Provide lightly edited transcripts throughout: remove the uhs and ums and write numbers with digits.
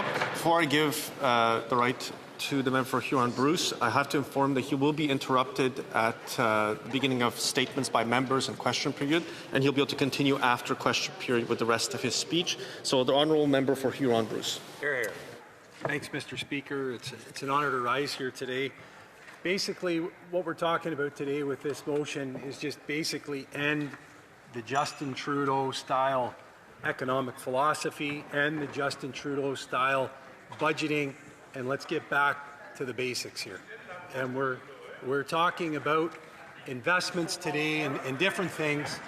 Before I give the right to the member for Huron-Bruce, I have to inform that he will be interrupted at the beginning of statements by members and question period, and he'll be able to continue after question period with the rest of his speech. So the honourable member for Huron-Bruce. Hear, hear. Thanks, Mr. Speaker. It's an honour to rise here today. Basically, what we're talking about today with this motion is just basically end the Justin Trudeau-style economic philosophy and the Justin Trudeau-style budgeting, and let's get back to the basics here. And we're talking about investments today and different things.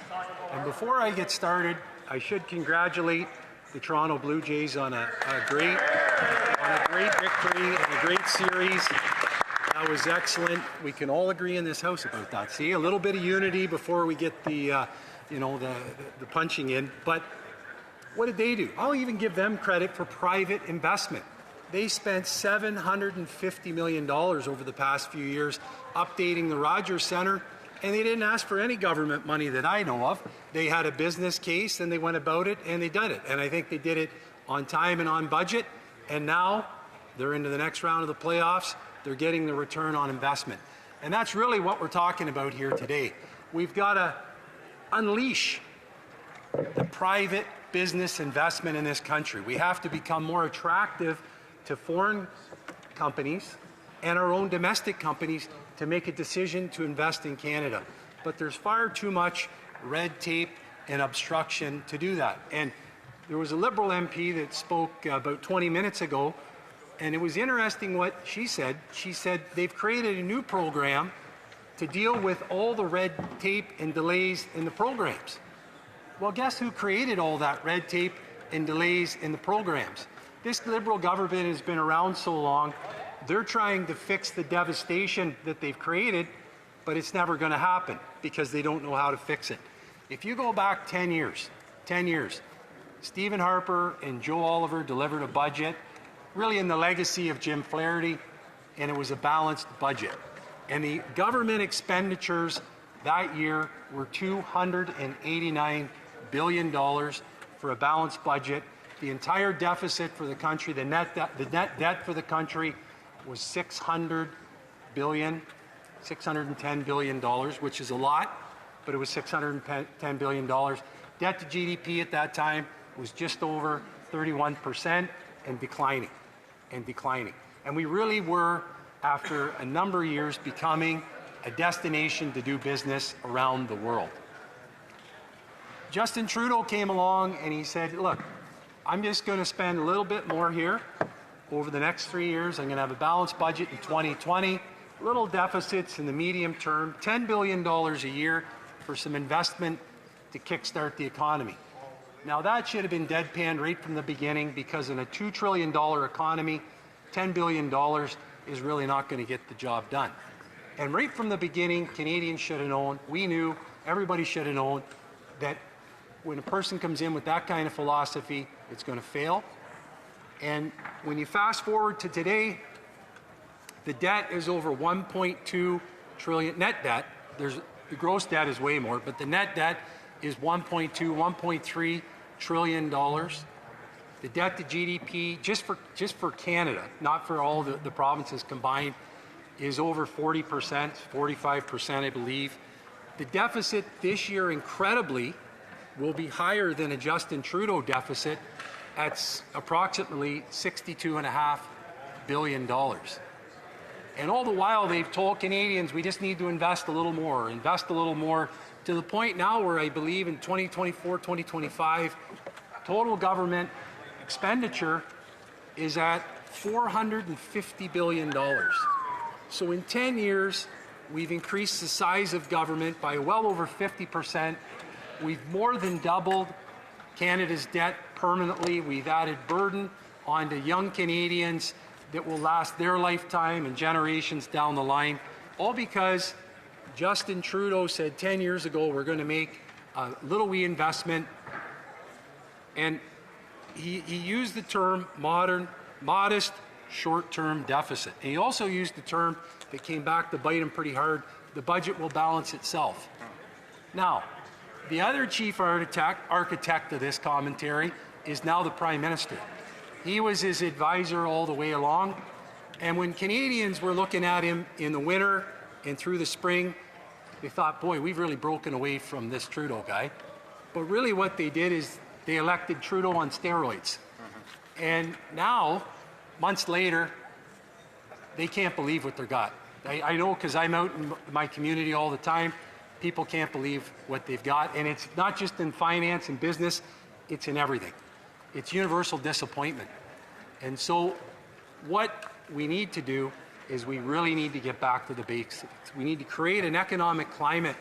And before I get started, I should congratulate the Toronto Blue Jays on a great victory and a great series. That was excellent. We can all agree in this house about that. See, a little bit of unity before we get the punching in. But what did they do? I'll even give them credit for private investment. They spent $750 million over the past few years updating the Rogers Centre, and they didn't ask for any government money that I know of. They had a business case, and they went about it, and they did it. And I think they did it on time and on budget, and now they're into the next round of the playoffs. They're getting the return on investment. And that's really what we're talking about here today. We've got to unleash the private business investment in this country. We have to become more attractive to foreign companies and our own domestic companies to make a decision to invest in Canada. But there's far too much red tape and obstruction to do that. And there was a Liberal MP that spoke about 20 minutes ago, and it was interesting what she said. She said they've created a new program to deal with all the red tape and delays in the programs. Well, guess who created all that red tape and delays in the programs? This Liberal government has been around so long, they're trying to fix the devastation that they've created, but it's never going to happen because they don't know how to fix it. If you go back 10 years, Stephen Harper and Joe Oliver delivered a budget, really in the legacy of Jim Flaherty, and it was a balanced budget. And the government expenditures that year were $289 billion for a balanced budget. The entire deficit for the country, the net debt for the country was $610 billion, which is a lot, but it was $610 billion. Debt to GDP at that time was just over 31% and declining. And we really were, after a number of years, becoming a destination to do business around the world. Justin Trudeau came along and he said, look, I'm just going to spend a little bit more here over the next 3 years. I'm going to have a balanced budget in 2020, little deficits in the medium term, $10 billion a year for some investment to kickstart the economy. Now that should have been deadpanned right from the beginning, because in a $2 trillion economy, $10 billion is really not going to get the job done. And right from the beginning, Canadians should have known, we knew, everybody should have known that when a person comes in with that kind of philosophy, it's going to fail. And when you fast forward to today, the debt is over 1.2 trillion net debt. The gross debt is way more, but the net debt is 1.3 trillion dollars. The debt to GDP, just for Canada, not for all the provinces combined, is over 40%, 45%, I believe. The deficit this year, incredibly, will be higher than a Justin Trudeau deficit at approximately $62.5 billion. And all the while, they've told Canadians, we just need to invest a little more, to the point now where I believe in 2024, 2025, total government expenditure is at $450 billion. So in 10 years, we've increased the size of government by well over 50%. We've more than doubled Canada's debt permanently. We've added burden onto young Canadians that will last their lifetime and generations down the line, all because Justin Trudeau said 10 years ago we're going to make a little wee investment, and he used the term modest short-term deficit. And he also used the term that came back to bite him pretty hard, the budget will balance itself. Now, the other chief architect of this commentary is now the Prime Minister. He was his advisor all the way along. And when Canadians were looking at him in the winter and through the spring, they thought, boy, we've really broken away from this Trudeau guy. But really what they did is they elected Trudeau on steroids. And now, months later, they can't believe what they got. I know because I'm out in my community all the time. People can't believe what they've got. And it's not just in finance and business, it's in everything. It's universal disappointment. And so what we need to do is we really need to get back to the basics. We need to create an economic climate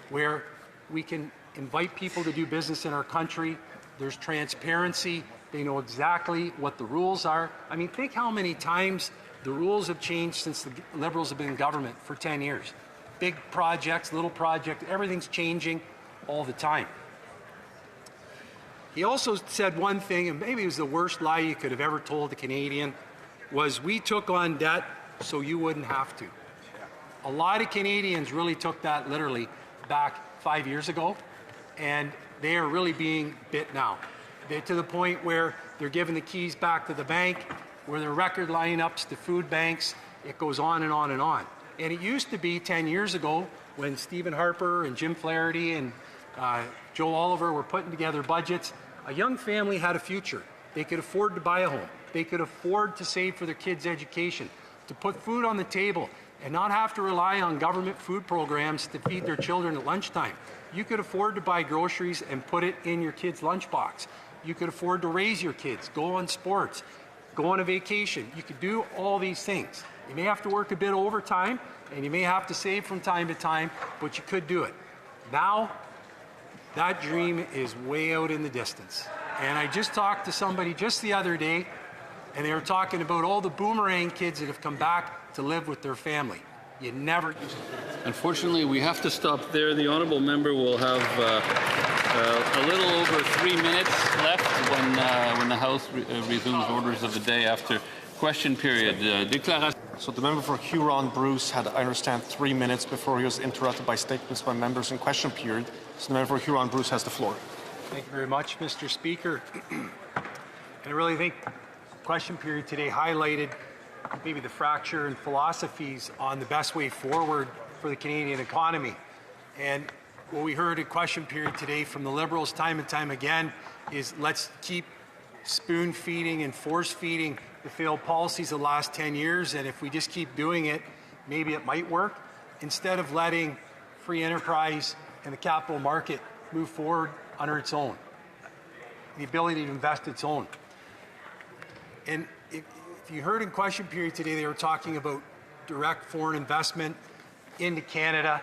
where we can invite people to do business in our country. There's transparency. They know exactly what the rules are. I mean, think how many times the rules have changed since the Liberals have been in government for 10 years. Big projects, little projects, everything's changing all the time. He also said one thing, and maybe it was the worst lie you could have ever told a Canadian, was we took on debt so you wouldn't have to. A lot of Canadians really took that literally back 5 years ago, and they are really being bit now. They're to the point where they're giving the keys back to the bank, where they're record lineups to food banks. It goes on and on and on. And it used to be 10 years ago when Stephen Harper and Jim Flaherty and Joe Oliver were putting together budgets, a young family had a future. They could afford to buy a home. They could afford to save for their kids' education, to put food on the table and not have to rely on government food programs to feed their children at lunchtime. You could afford to buy groceries and put it in your kid's lunchbox. You could afford to raise your kids, go on sports, go on a vacation. You could do all these things. You may have to work a bit overtime and you may have to save from time to time, but you could do it. Now, that dream is way out in the distance. And I just talked to somebody just the other day, and they were talking about all the boomerang kids that have come back to live with their family. You never... Unfortunately, we have to stop there. The honourable member will have a little over 3 minutes left when the House resumes orders of the day after question period. So the member for Huron-Bruce had, I understand, 3 minutes before he was interrupted by statements by members in question period. So the member for Huron-Bruce has the floor. Thank you very much, Mr. Speaker. And I really think question period today highlighted maybe the fracture in philosophies on the best way forward for the Canadian economy. And what we heard in question period today from the Liberals time and time again is let's keep spoon feeding and force feeding the failed policies of the last 10 years, and if we just keep doing it, maybe it might work, instead of letting free enterprise and the capital market move forward under its own, the ability to invest its own. And if you heard in question period today, they were talking about direct foreign investment into Canada,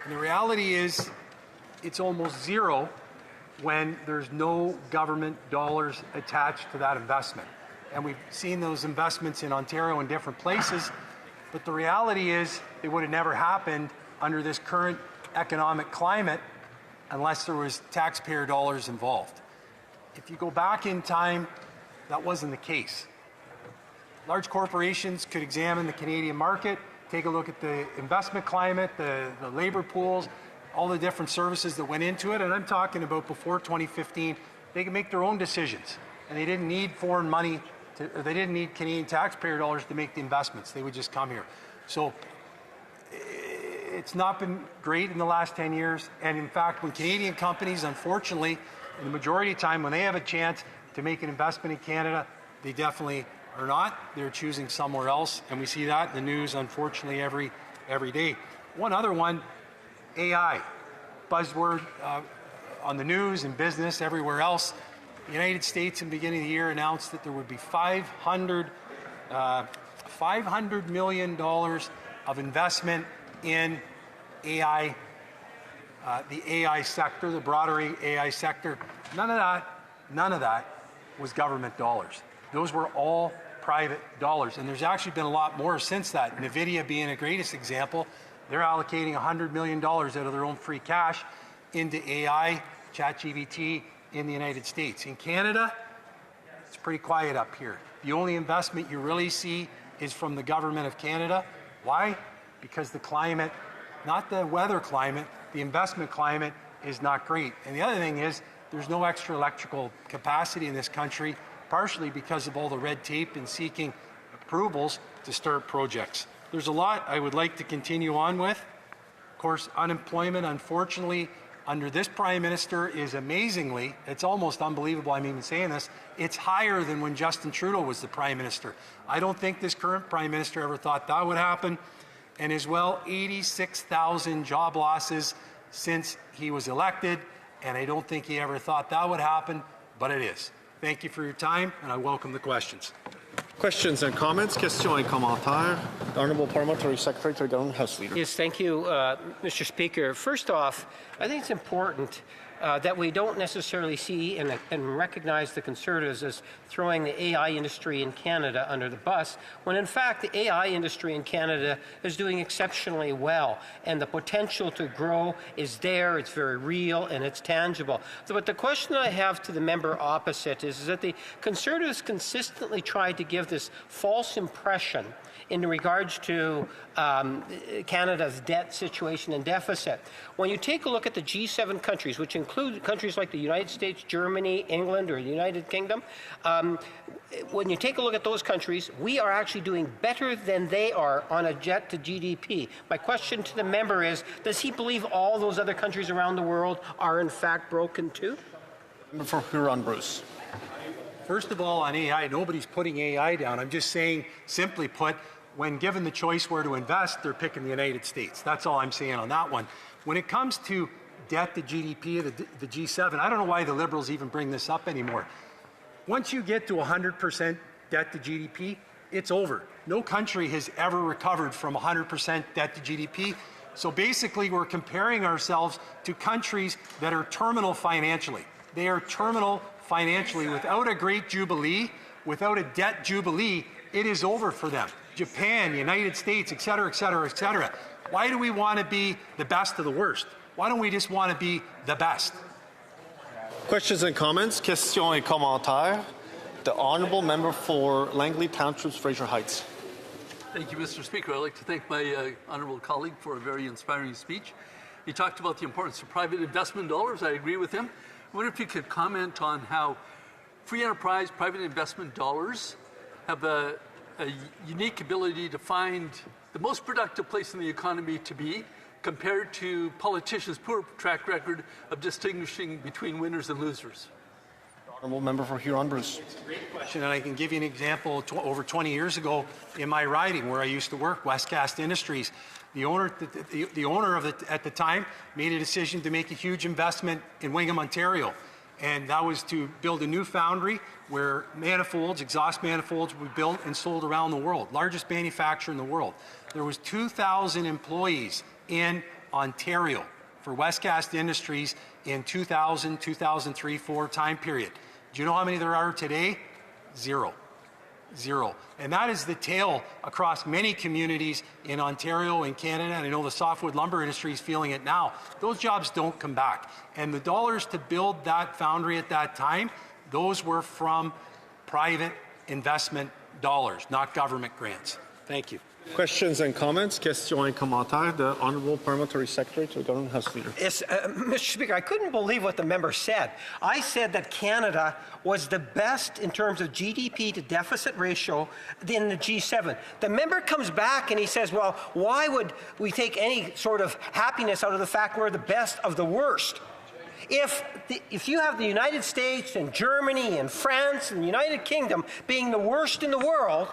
and the reality is it's almost zero when there's no government dollars attached to that investment. And we've seen those investments in Ontario and different places, but the reality is it would have never happened under this current economic climate unless there was taxpayer dollars involved. If you go back in time, that wasn't the case. Large corporations could examine the Canadian market, take a look at the investment climate, the labor pools, all the different services that went into it, and I'm talking about before 2015, they could make their own decisions, and they didn't need foreign money, they didn't need Canadian taxpayer dollars to make the investments. They would just come here. So it's not been great in the last 10 years, and in fact, when Canadian companies, unfortunately, in the majority of the time, when they have a chance to make an investment in Canada, they definitely are not. They're choosing somewhere else, and we see that in the news, unfortunately, every day. One other one, AI, buzzword on the news and business, everywhere else. The United States, in the beginning of the year, announced that there would be $500 million of investment in AI, the AI sector, the broader AI sector. None of that was government dollars. Those were all private dollars, and there's actually been a lot more since that. NVIDIA being a greatest example, they're allocating $100 million out of their own free cash into AI, ChatGPT in the United States. In Canada, it's pretty quiet up here. The only investment you really see is from the government of Canada. Why? Because the climate, not the weather climate, the investment climate is not great. And the other thing is, there's no extra electrical capacity in this country partially because of all the red tape in seeking approvals to start projects. There's a lot I would like to continue on with. Of course, unemployment, unfortunately, under this Prime Minister is amazingly, it's almost unbelievable I'm even saying this, it's higher than when Justin Trudeau was the Prime Minister. I don't think this current Prime Minister ever thought that would happen. And as well, 86,000 job losses since he was elected, and I don't think he ever thought that would happen, but it is. Thank you for your time, and I welcome the questions. Questions and comments? Questions et commentaires. The Honourable Parliamentary Secretary to the Government House Leader. Yes, thank you, Mr. Speaker. First off, I think it's important that we don't necessarily see and recognize the Conservatives as throwing the AI industry in Canada under the bus, when in fact the AI industry in Canada is doing exceptionally well, and the potential to grow is there, it's very real, and it's tangible. But the question I have to the member opposite is that the Conservatives consistently tried to give this false impression in regards to Canada's debt situation and deficit. When you take a look at the G7 countries, which include countries like the United States, Germany, England, or the United Kingdom, when you take a look at those countries, we are actually doing better than they are on a debt to GDP. My question to the member is, does he believe all those other countries around the world are in fact broken too? Member for Huron-Bruce. First of all, on AI, nobody's putting AI down. I'm just saying, simply put, when given the choice where to invest, they're picking the United States. That's all I'm saying on that one. When it comes to debt to GDP, the G7, I don't know why the Liberals even bring this up anymore. Once you get to 100% debt to GDP, it's over. No country has ever recovered from 100% debt to GDP. So basically, we're comparing ourselves to countries that are terminal financially. They are terminal financially. Without a great jubilee, without a debt jubilee, it is over for them. Japan, United States, et cetera, et cetera, et cetera. Why do we want to be the best of the worst? Why don't we just want to be the best? Questions and comments? Questions et commentaires. The Honourable Member for Langley Townships, Fraser Heights. Thank you, Mr. Speaker. I'd like to thank my honourable colleague for a very inspiring speech. He talked about the importance of private investment dollars. I agree with him. I wonder if you could comment on how free enterprise private investment dollars have a unique ability to find the most productive place in the economy to be, compared to politicians' poor track record of distinguishing between winners and losers. Honourable Member for Huron-Bruce. Great question, and I can give you an example. Over 20 years ago, in my riding where I used to work, Westcast Industries, the owner of it at the time made a decision to make a huge investment in Wingham, Ontario. And that was to build a new foundry where manifolds, exhaust manifolds, would be built and sold around the world. Largest manufacturer in the world. There was 2,000 employees in Ontario for Westcast Industries in 2000, 2003, 2004 time period. Do you know how many there are today? Zero. Zero. And that is the tale across many communities in Ontario and Canada, and I know the softwood lumber industry is feeling it now. Those jobs don't come back. And the dollars to build that foundry at that time, those were from private investment dollars, not government grants. Thank you. Questions and comments? Questions et commentaires. The Honourable Parliamentary Secretary to the Government House Leader. Yes, Mr. Speaker, I couldn't believe what the member said. I said that Canada was the best in terms of GDP to deficit ratio in the G7. The member comes back and he says, well, why would we take any sort of happiness out of the fact we're the best of the worst? If you have the United States and Germany and France and the United Kingdom being the worst in the world,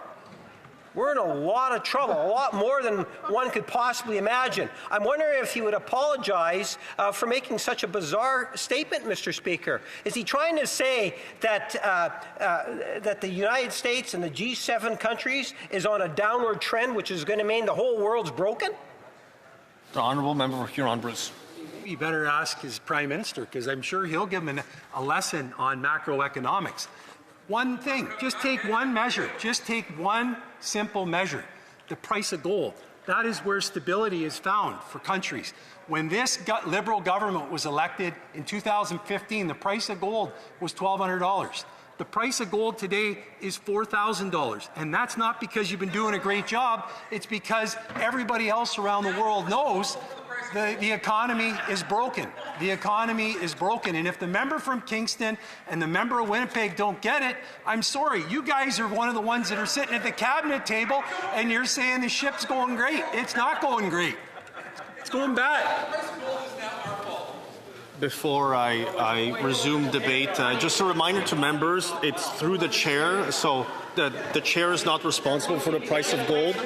we're in a lot of trouble, a lot more than one could possibly imagine. I'm wondering if he would apologize for making such a bizarre statement, Mr. Speaker. Is he trying to say that, that the United States and the G7 countries is on a downward trend, which is going to mean the whole world's broken? The Honourable Member for Huron-Bruce. You better ask his Prime Minister, because I'm sure he'll give him a lesson on macroeconomics. One thing, just take one measure, just take one simple measure, the price of gold. That is where stability is found for countries. When this Liberal government was elected in 2015, the price of gold was $1,200. The price of gold today is $4,000. And that's not because you've been doing a great job, it's because everybody else around the world knows the economy is broken. The economy is broken. And if the member from Kingston and the member of Winnipeg don't get it, I'm sorry. You guys are one of the ones that are sitting at the cabinet table and you're saying the ship's going great. It's not going great. It's going bad. Before I resume debate, just a reminder to members, it's through the chair, so the chair is not responsible for the price of gold.